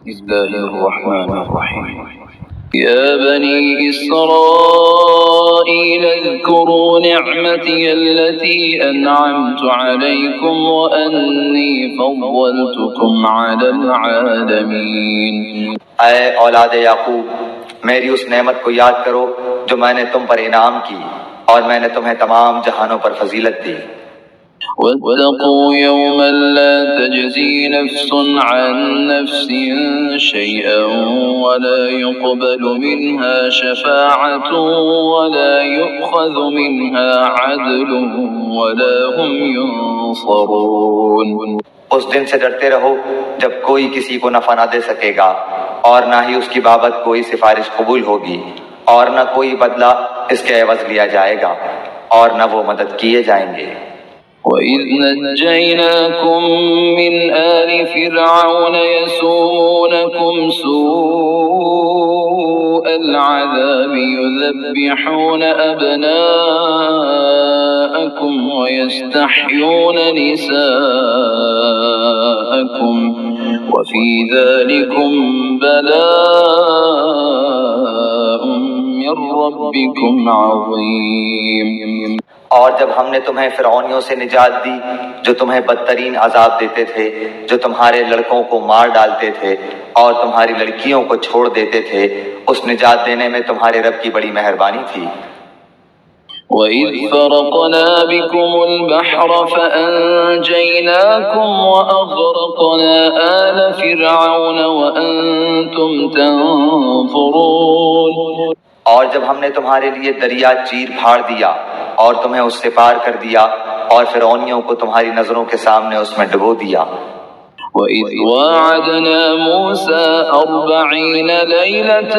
بسم الله الرحمن الرحيم يا بني إسرائيل اذكروا نعمتي التي أنعمت عليكم وأني فضلتكم على العالمين. اے اولاد یعقوب، میری اس نعمت کو یاد کرو جو میں نے تم پر انعام کی اور میں نے تمہیں تمام جہانوں پر فضیلت دی. واتقوا يوما لا تجزي نفس عن نفس شيئا ولا يقبل منها شفاعة ولا يؤخذ منها عدل ولا هم ينصرون. اس دن سے ڈرتے رہو جب کوئی کسی کو نفع نہ دے سکے گا اور نہ ہی اس کی بابت کوئی سفارش قبول ہوگی اور نہ کوئی بدلہ اس کے عوض لیا جائے گا اور نہ وہ مدد کیے جائیں گے. وَإِذْ نَجَّيْنَاكُمْ مِنْ آلِ فِرْعَوْنَ يَسُومُونَكُمْ سُوءَ الْعَذَابِ يُذَبِّحُونَ أَبْنَاءَكُمْ وَيَسْتَحْيُونَ نِسَاءَكُمْ وَفِي ذَلِكُمْ بَلَاءٌ مِّن رَّبِّكُمْ عَظِيمٌ. اور جب ہم نے تمہیں فرعونیوں سے نجات دی جو تمہیں بدترین عذاب دیتے تھے، جو تمہارے لڑکوں کو مار ڈالتے تھے اور تمہاری لڑکیوں کو چھوڑ دیتے تھے، اس نجات دینے میں تمہارے رب کی بڑی مہربانی تھی. وَإِذْ فَرَقْنَا بِكُمُ الْبَحْرَ فَأَنْجَيْنَاكُمْ وَأَغْرَقْنَا آلَ فِرْعَوْنَ وَأَنْتُمْ تَنْظُرُونَ. اور جب ہم نے تمہارے لیے دریا چیر پھاڑ دیا اور تمہیں اس سے پار کر دیا اور فرعونیوں کو تمہاری نظروں کے سامنے اس میں ڈبو دیا. وَإِذْ وَاعَدْنَا مُوسَىٰ 40 لَيْلَةً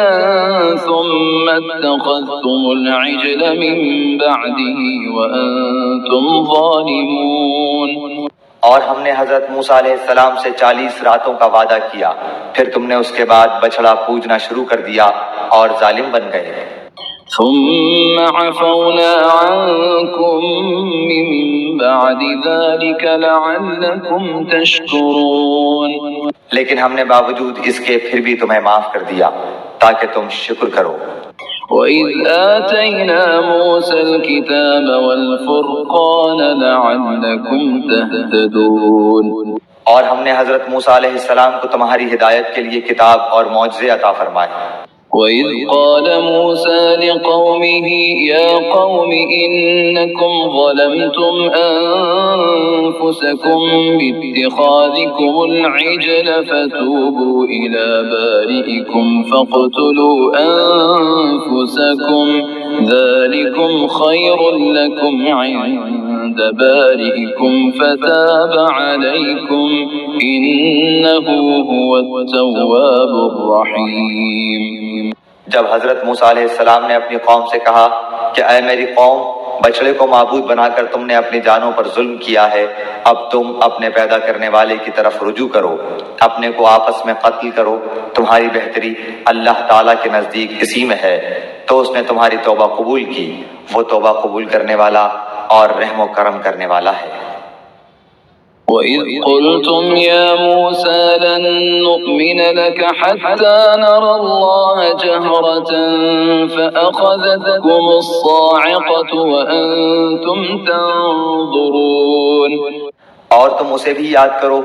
ثُمَّ اتَّخَذْتُمُ الْعِجْلَ مِن بَعْدِهِ وَأَنْتُمْ ظَالِمُونَ. اور ہم نے حضرت موسیٰ علیہ السلام سے 40 راتوں کا وعدہ کیا، پھر تم نے اس کے بعد بچڑا پوجنا شروع کر دیا اور ظالم بن گئے. ثم عفونا عنكم من بعد ذلك لعلكم تشكرون. لیکن ہم نے باوجود اس کے پھر بھی تمہیں معاف کر دیا تاکہ تم شکر کرو. وَإِذْ آتَيْنَا مُوسَى الْكِتَابَ وَالْفُرْقَانَ لَعَلَّكُمْ تَهْتَدُونَ. اور ہم نے حضرت موسیٰ علیہ السلام کو تمہاری ہدایت کے لیے کتاب اور معجزے عطا فرمائے. وَإِذْ قَالَ مُوسَىٰ لِقَوْمِهِ يَا قَوْمِ إِنَّكُمْ ظَلَمْتُمْ أَنفُسَكُمْ بِاتِّخَاذِكُمُ الْعِجْلَ فَتُوبُوا إِلَىٰ بَارِئِكُمْ فَاقْتُلُوا أَنفُسَكُمْ ذَٰلِكُمْ خَيْرٌ لَكُمْ عِندَ بَارِئِكُمْ فَتَابَ عَلَيْكُمْ إِنَّهُ هُوَ التَّوَّابُ الرَّحِيمُ. جب حضرت موسیٰ علیہ السلام نے اپنی قوم سے کہا کہ اے میری قوم، بچڑے کو معبود بنا کر تم نے اپنی جانوں پر ظلم کیا ہے، اب تم اپنے پیدا کرنے والے کی طرف رجوع کرو، اپنے کو آپس میں قتل کرو، تمہاری بہتری اللہ تعالیٰ کے نزدیک اسی میں ہے، تو اس نے تمہاری توبہ قبول کی، وہ توبہ قبول کرنے والا اور رحم و کرم کرنے والا ہے. وَإِذْ قُلْتُمْ يَا مُوسَىٰ لَن نُّؤْمِنَ لَكَ حَتَّىٰ نَرَى اللَّهَ جَهْرَةً فَأَخَذَتْكُمُ الصَّاعِقَةُ وَأَنتُمْ تَنظُرُونَ. اور تم اسے بھی یاد کرو،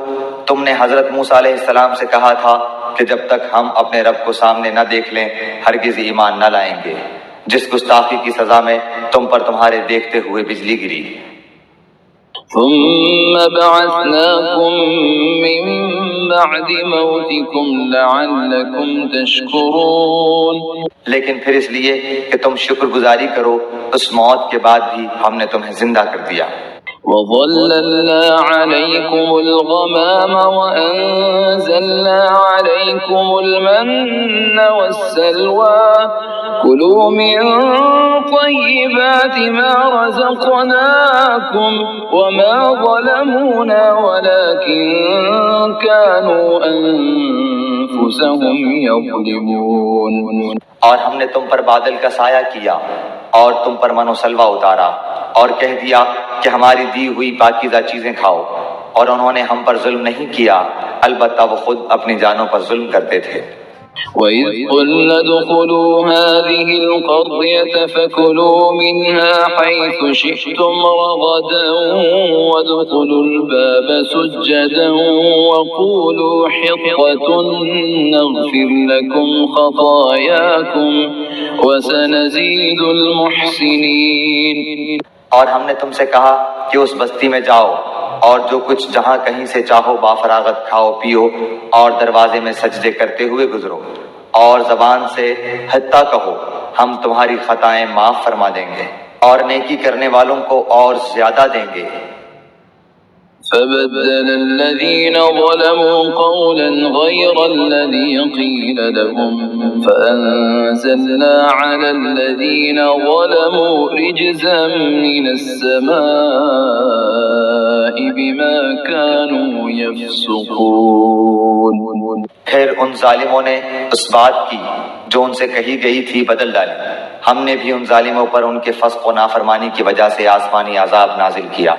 تم نے حضرت موسیٰ علیہ السلام سے کہا تھا کہ جب تک ہم اپنے رب کو سامنے نہ دیکھ لیں ہرگز ایمان نہ لائیں گے. جس گستاخی کی سزا میں تم پر تمہارے دیکھتے ہوئے بجلی گری. ثم بعثناكم من بعد موتكم لعلكم تشكرون. لیکن پھر اس لیے کہ تم شکر گزاری کرو، اس موت کے بعد بھی ہم نے تمہیں زندہ کر دیا. وَظَلَّلْنَا عَلَيْكُمُ الْغَمَامَ وَأَنزَلْنَا عَلَيْكُمُ الْمَنَّ وَالسَّلْوَىٰ كُلُوا مِن طَيِّبَاتِ مَا رَزَقْنَاكُمْ وَمَا ظَلَمُونَا وَلَٰكِن كَانُوا أَنفُسَهُمْ يَظْلِمُونَ. اور ہم نے تم پر بادل کا سایہ کیا اور تم پر من و سلوہ اتارا اور کہہ دیا کہ ہماری دی ہوئی پاکیزہ چیزیں کھاؤ، اور انہوں نے ہم پر ظلم نہیں کیا البتہ وہ خود اپنی جانوں پر ظلم کرتے تھے۔ وَإِذْ قُلْنَا ادْخُلُوا هَٰذِهِ الْقَرْيَةَ فَكُلُوا مِنْهَا حَيْثُ شِئْتُمْ رَغَدًا وَادْخُلُوا الْبَابَ سُجَّدًا وَقُولُوا حِطَّةٌ نَّغْفِرْ لَكُمْ خَطَايَاكُمْ وَسَنَزِيدُ الْمُحْسِنِينَ۔ اور ہم نے تم سے کہا کہ اس بستی میں جاؤ اور جو کچھ جہاں کہیں سے چاہو بافراغت کھاؤ پیو اور دروازے میں سجدے کرتے ہوئے گزرو اور زبان سے حتیٰ کہو، ہم تمہاری خطائیں معاف فرما دیں گے اور نیکی کرنے والوں کو اور زیادہ دیں گے۔ فبدل الذين ظلموا قولا غير الذي قيل لهم فأنزلنا على الذين ظلموا رجزا من السماء بما كانوا يفسقون۔ پھر ان ظالموں نے اس بات کی جو ان سے کہی گئی تھی بدل ڈالی، ہم نے بھی ان ظالموں پر ان کے فسق و نافرمانی کی وجہ سے آسمانی عذاب نازل کیا۔